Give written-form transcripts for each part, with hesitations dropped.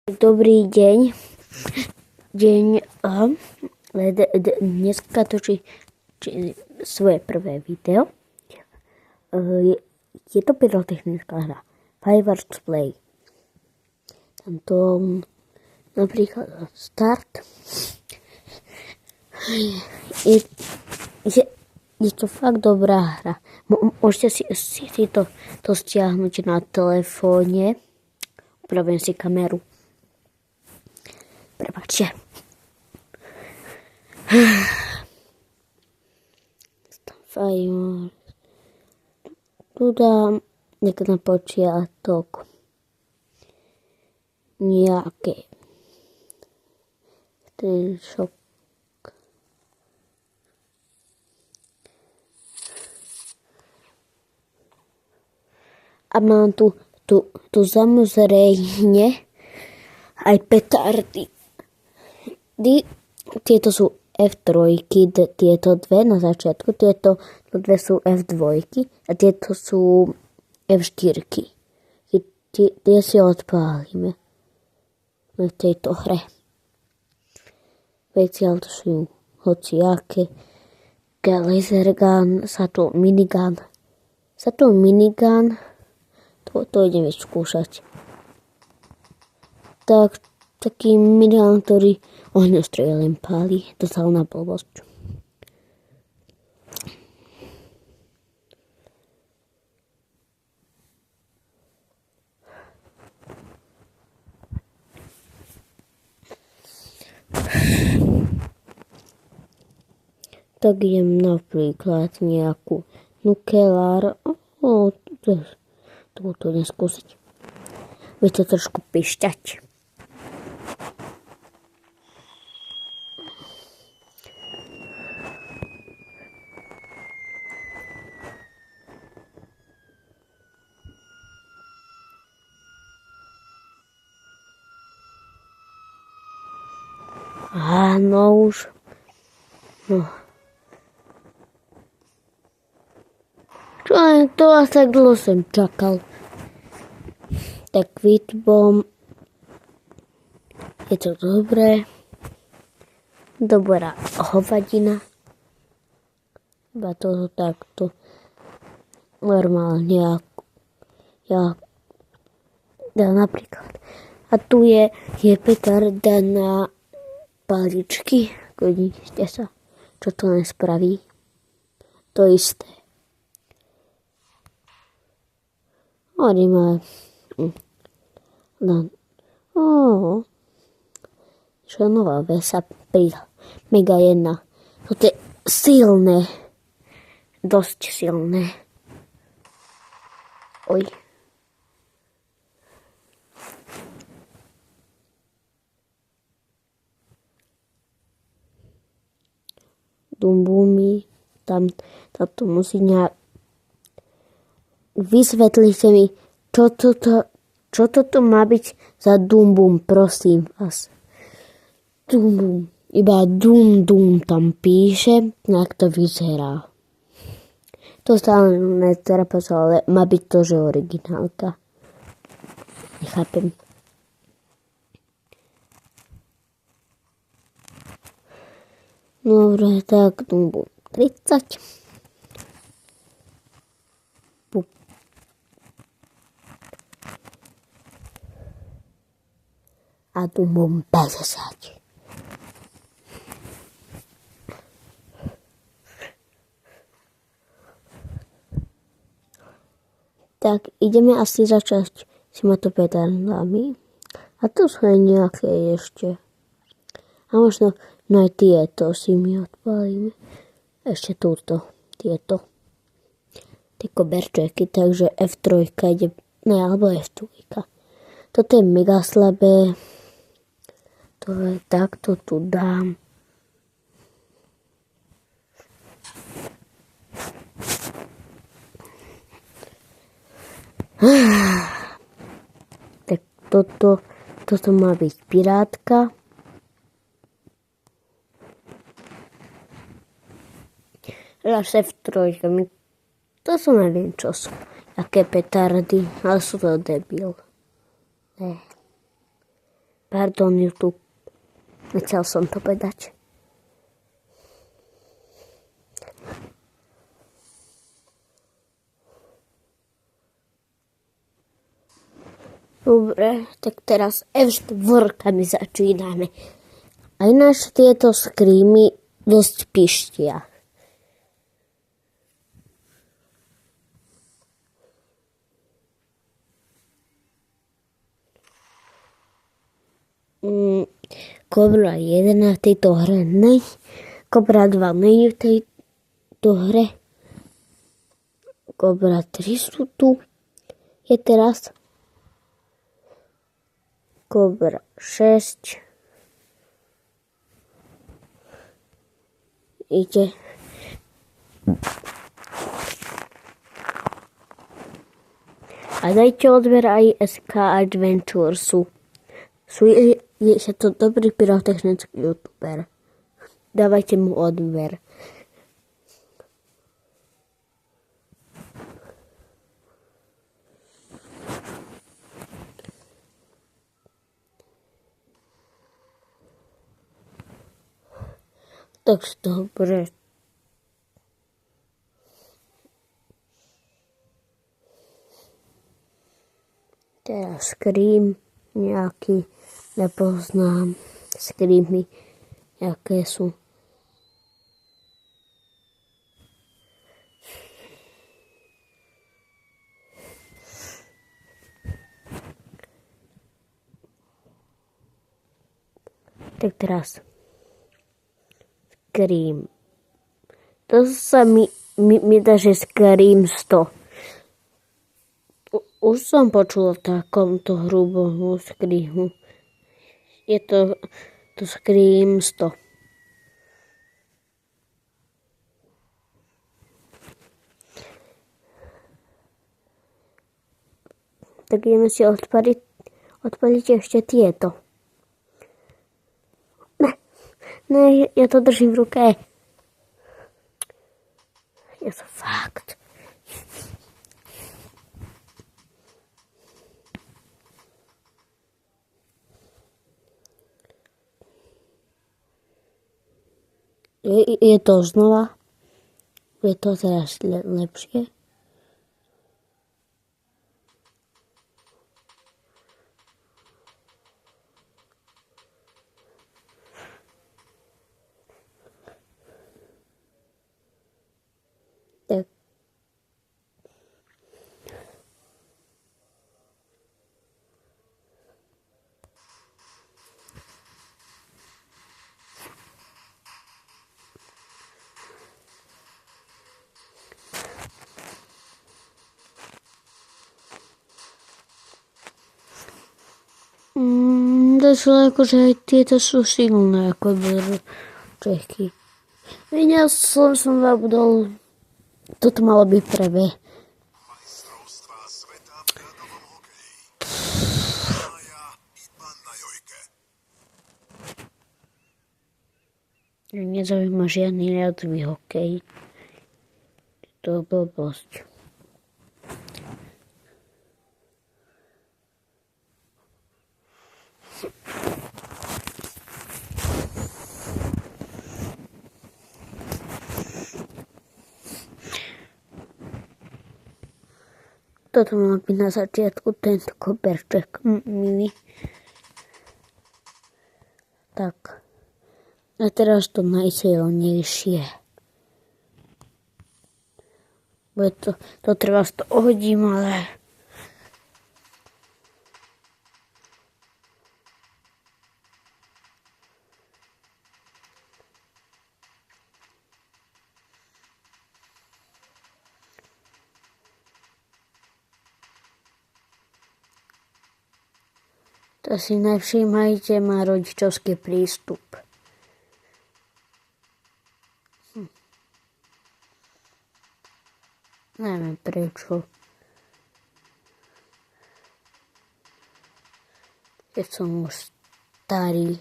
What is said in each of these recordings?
Dobrý deň. Dneska točí svoje prvé video. Je to pyrotechnická hra. Fireworks Play. Tamto napríklad start. Je to fakt dobrá hra. Môžete si to stiahnuť na telefóne. Upravím si kameru. Prepačte. Tu dám na počiatok nejaké screenshot. A mám tu samozrejme aj petardy. Tieto sú F3, tieto dve na začiatku, tieto dve sú F2 a tieto sú F4. Tie si odpálime v tejto hre. Veci, ale to sú hociaké. Laser gun, Saturn minigun. To idem vyskúšať. Taký minigun, ktorý ohňostrelom pálí. Totálna blbosť. Tak idem napríklad nejakú nukelár. To neskúsiť. Bude to trošku pišťať. Áno už. No. Čo je to? A tak dlho som čakal. Tak Vitbom. Je to dobré. Dobrá hovadina. Iba to takto. Normálne ja napríklad. A tu je petarda na paličky. Godíte sa. Čo to nespraví? To isté. Hovorím, čo nová vesa pridal. Mega 1. Toto je silné. Dosť silné. Oj. Dumbumy. Tam to musí nejak. Vysvetlite mi, čo toto má byť za dumbum, prosím vás. Dumbum. Iba dum tam píše, jak to vyzerá. To stále netrapaz, ale má byť to, že originálka. Nechápem. Dobre, tak dumbum 30. A dumbum 50. Tak ideme asi začať s týmto petardami. A to sú aj nejaké ešte. A možno aj tieto si my odpálime. Ešte tieto. Tie koberčeky, takže F3 ide, alebo F2. Toto je mega slabé. To je takto tu dám. Tak toto má byť pirátka. Raz F3. To sú neviem čo sú. Aké petardy. Ale sú to debil. Ne. Pardon, YouTube. Nechcel som to povedať. Dobre, tak teraz F4 začíname. A ináč tieto skrímy dosť pištia. Cobra 1 v tejto hre, Cobra 2 není v tejto hre. Cobra 3 sú tu. Je teraz Cobra 6. Ide. A dajte odber aj SK Adventure sú. Je to dobrý pyrotechnický youtuber. Dávajte mu odber. Takže dobre. Teraz Scream nejaký, nepoznám Screamy, aké sú. Tak teraz Scream. To sa mi dá, že Scream 100. Už som počula v takomto hrubom Screamu. Je to Scream 100. Tak ideme si odpaliť ešte tieto. Ne, ja to držím v ruke. Je to fakt. Je to znova. Je to teraz lepšie. Tak. Došlo akože aj tieto sú silné ako Čechy. Ja som zabudol. Toto malo byť prvé. Majstrovstvá sveta v ľadovom hokeji. Mája iba na Jojke. Nezaujíma žiadny ľadový hokej. To je blbosť. Toto mal byť na začiatku tento koberček mini. Tak. A teraz to najsilnejšie. To trvá 100 hodín, ale... To si nevšímajte, má rodičovský prístup. Neviem prečo. Keď som už starý.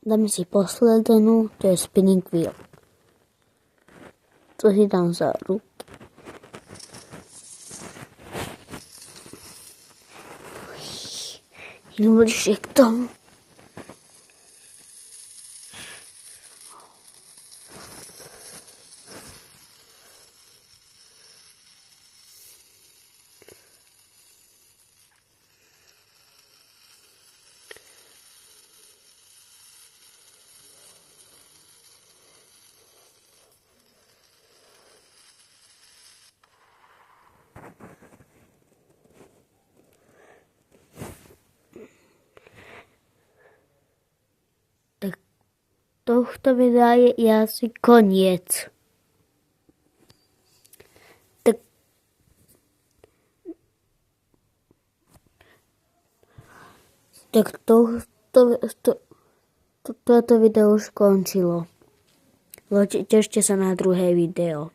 dáme si poslednú, to je spinning wheel. To si dám za ruky. Bližšie k tomu. Tak tohto videa je asi koniec. Tak toto video už skončilo. Tešte sa na druhé video.